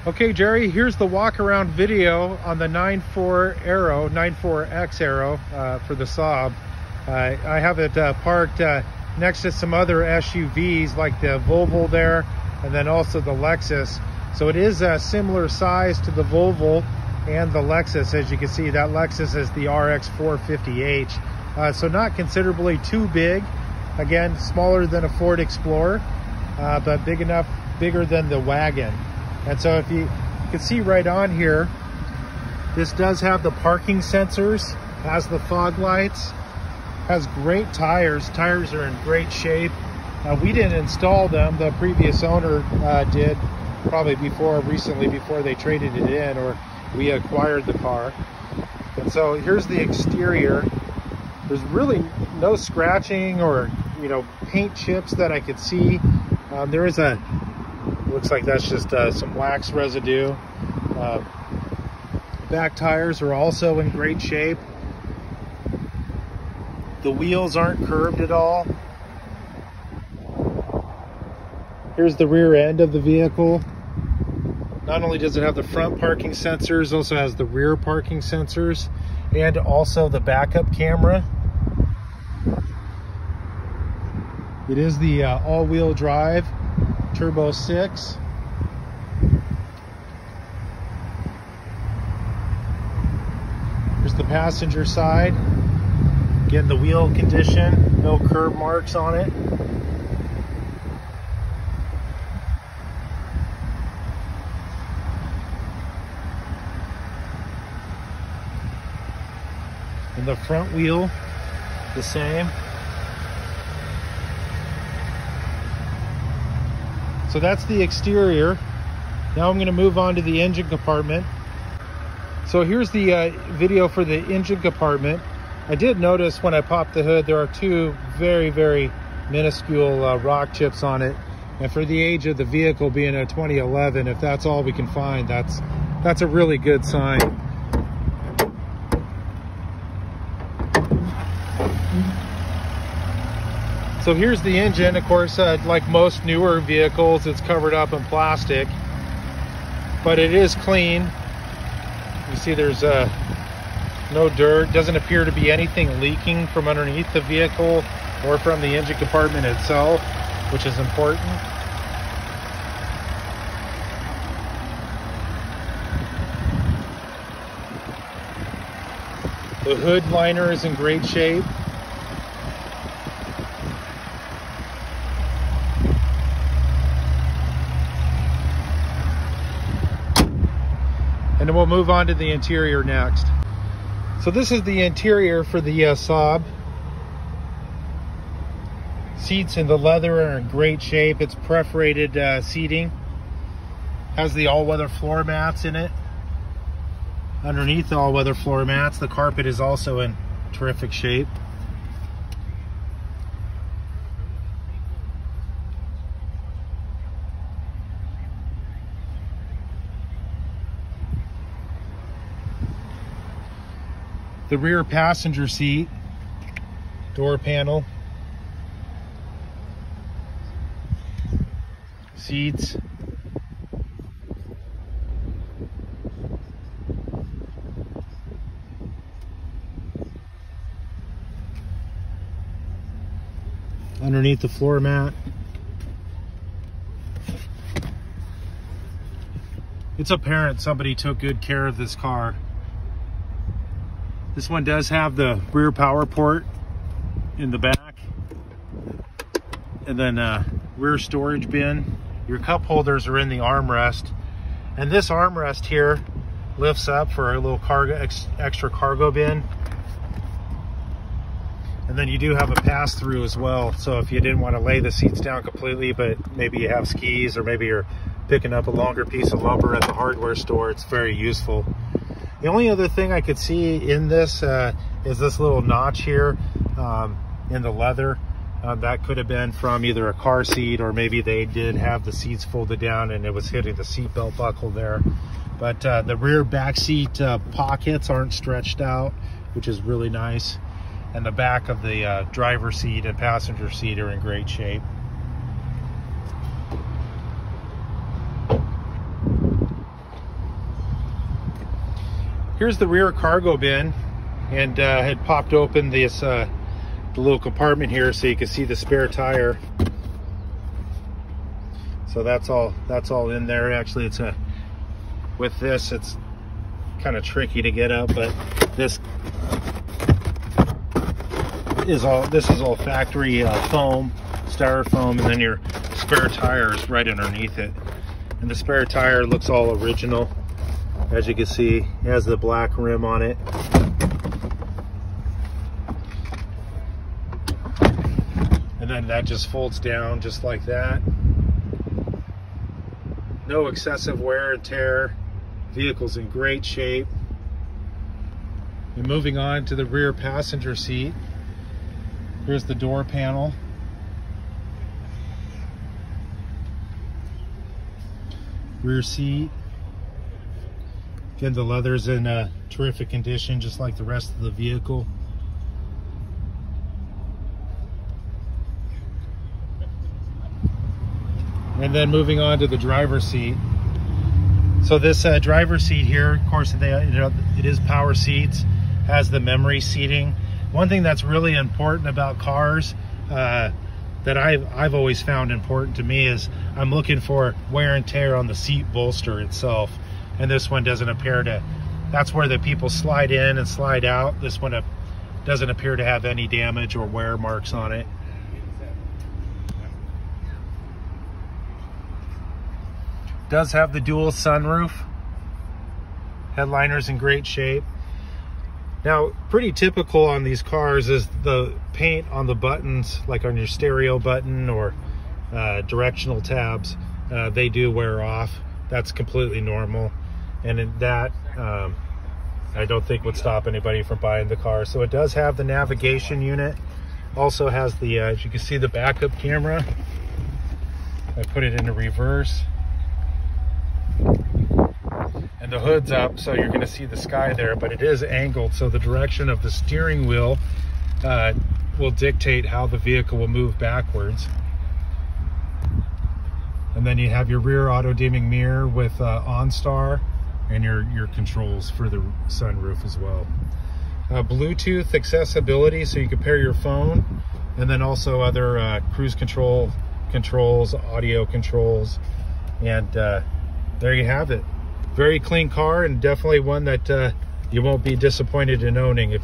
Okay, Jerry, here's the walk around video on the 9.4 Aero, 9.4X Aero for the Saab. I have it parked next to some other SUVs like the Volvo there, and then also the Lexus. So it is a similar size to the Volvo and the Lexus. As you can see, that Lexus is the RX 450h. So not considerably too big. Again, smaller than a Ford Explorer, but big enough, bigger than the wagon. And so if you can see right on here, this does have the parking sensors, has the fog lights, has great tires. Tires are in great shape. We didn't install them, the previous owner did, probably recently before they traded it in or we acquired the car. And so here's the exterior. There's really no scratching or, paint chips that I could see. There is looks like that's just some wax residue. Back tires are also in great shape. The wheels aren't curved at all. Here's the rear end of the vehicle. Not only does it have the front parking sensors, also has the rear parking sensors and also the backup camera. It is the all-wheel drive Turbo 6. Here's the passenger side. Again, the wheel condition, no curb marks on it. And the front wheel, the same. So that's the exterior. Now I'm going to move on to the engine compartment. So here's the video for the engine compartment. I did notice when I popped the hood, there are two very, very minuscule rock chips on it. And for the age of the vehicle being a 2011, if that's all we can find, that's a really good sign. So here's the engine. Of course, like most newer vehicles, it's covered up in plastic, but it is clean. You see there's no dirt. Doesn't appear to be anything leaking from underneath the vehicle or from the engine compartment itself, which is important. The hood liner is in great shape. And then we'll move on to the interior next. So this is the interior for the Saab. Seats and the leather are in great shape. It's perforated seating. Has the all-weather floor mats in it. Underneath the all-weather floor mats, the carpet is also in terrific shape. The rear passenger seat, door panel, seats, underneath the floor mat. It's apparent somebody took good care of this car. This one does have the rear power port in the back, and then rear storage bin. Your cup holders are in the armrest, and this armrest here lifts up for a little cargo, extra cargo bin. And then you do have a pass-through as well, so if you didn't want to lay the seats down completely, but maybe you have skis or maybe you're picking up a longer piece of lumber at the hardware store, it's very useful. The only other thing I could see in this is this little notch here in the leather. That could have been from either a car seat, or maybe they did have the seats folded down and it was hitting the seat belt buckle there. But the rear back seat pockets aren't stretched out, which is really nice. And the back of the driver's seat and passenger seat are in great shape. Here's the rear cargo bin, and had popped open this the little compartment here so you can see the spare tire. So that's all in there. Actually, it's with this, it's kind of tricky to get up, but this is all factory foam, styrofoam, and then your spare tire is right underneath it. And the spare tire looks all original. As you can see, it has the black rim on it. And then that just folds down just like that. No excessive wear and tear. Vehicle's in great shape. And moving on to the rear passenger seat. Here's the door panel. Rear seat. Again, the leather's in terrific condition, just like the rest of the vehicle. And then moving on to the driver's seat. So this driver's seat here, of course, it is power seats, has the memory seating. One thing that's really important about cars that I've always found important to me is I'm looking for wear and tear on the seat bolster itself. And this one doesn't appear to, that's where the people slide in and slide out. This one doesn't appear to have any damage or wear marks on it. Does have the dual sunroof. Headliner's in great shape. Now, pretty typical on these cars is the paint on the buttons, like on your stereo button or directional tabs, they do wear off. That's completely normal. And that, I don't think would stop anybody from buying the car. So it does have the navigation unit. Also has the, as you can see, the backup camera. I put it into reverse. And the hood's up, so you're going to see the sky there, but it is angled, so the direction of the steering wheel will dictate how the vehicle will move backwards. And then you have your rear auto dimming mirror with OnStar and your controls for the sunroof as well. Bluetooth accessibility, so you can pair your phone, and then also other cruise control controls, audio controls, and there you have it. Very clean car, and definitely one that you won't be disappointed in owning.